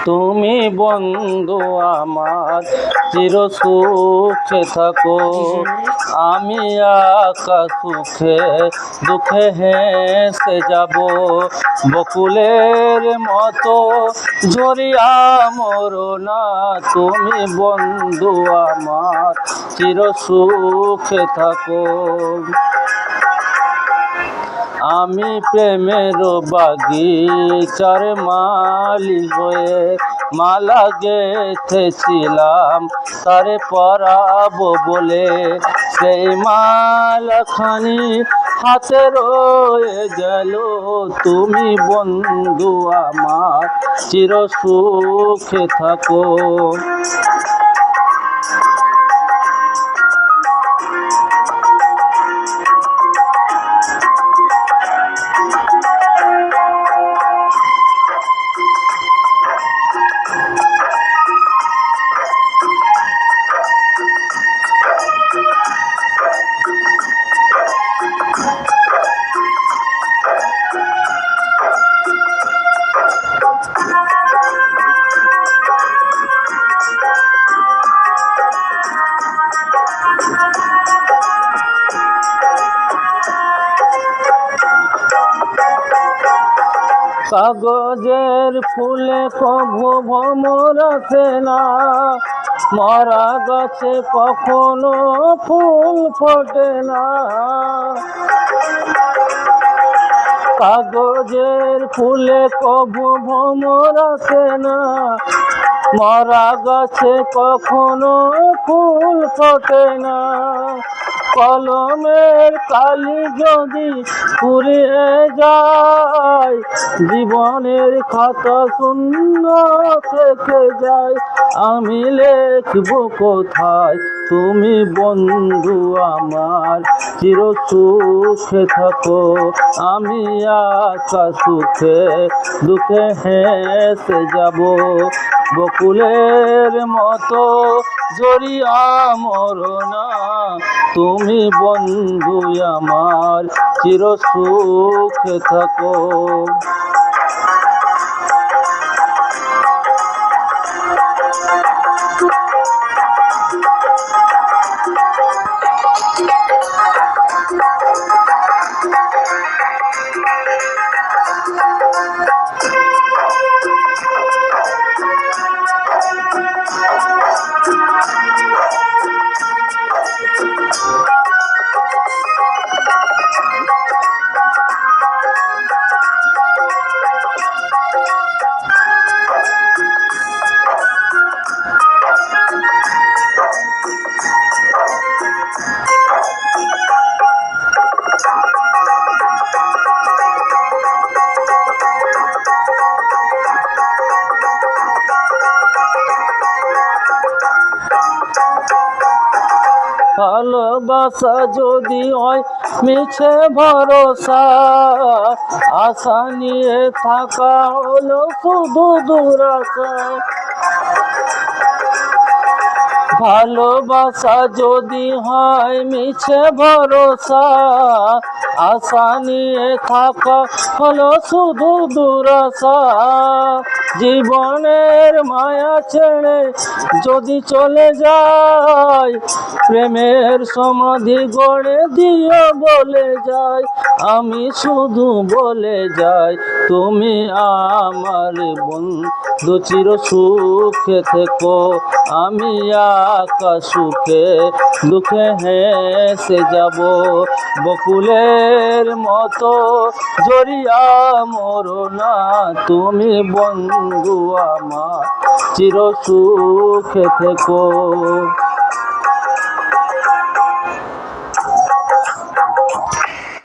তুমি বন্ধু আমার চির সুখে থাকো। আমি একা সুখে দুঃখে হেসে যাব, বকুলের মতো ঝরিয়া মরো না। তুমি বন্ধু আমার চির সুখে থাকো। আমি প্রেমের বাগিচার মালি হয়ে মালা গেঁথেছিলাম তারে পরাবো বলে, সেই মালাখানি হাতে রয়ে গেল। তুমি বন্ধু আমার চির সুখে থাকো। কাগজের ফুলে কভু ভ্রমর আসে না, মরা গাছে কখনো ফুল ফোটে না। কাগজের ফুলে কভু ভ্রমর আসে না, মরা গাছে কখনো ফুল ফোটে না। কলমের কালি যদি পুড়িয়ে যায়, জীবনের খাতা শূন্য থেকে যায়। আমি লিখব কোথায় তুমি বন্ধু আমার চির সুখে থাকো। আমি একা সুখে দুঃখে হেসে যাব, বকুলের মতো ঝরিয়া মরো না। তুমি বন্ধু আমার চির সুখে থাকো। ভালোবাসা যদি হয় মিছে ভরসা, আশা নিয়ে থাকা হলো শুধু দুরাশা। ভালোবাসা যদি হয় মিছে ভরসা, আশা নিয়ে থাকা হলো শুধু দুরাশা। জীবনের মায়া ছেড়ে যদি চলে যায়, প্রেমের সমাধি গড়ে দিও বলে যায়। আমি শুধু বলে যাই তুমি আমার বন্ধু চির সুখে থেকো। আমি একা সুখে দুঃখে হেসে যাব, বকুলের মতো ঝরিয়া মরো না। তুমি বন্ধু আমার চির সুখে থেকো।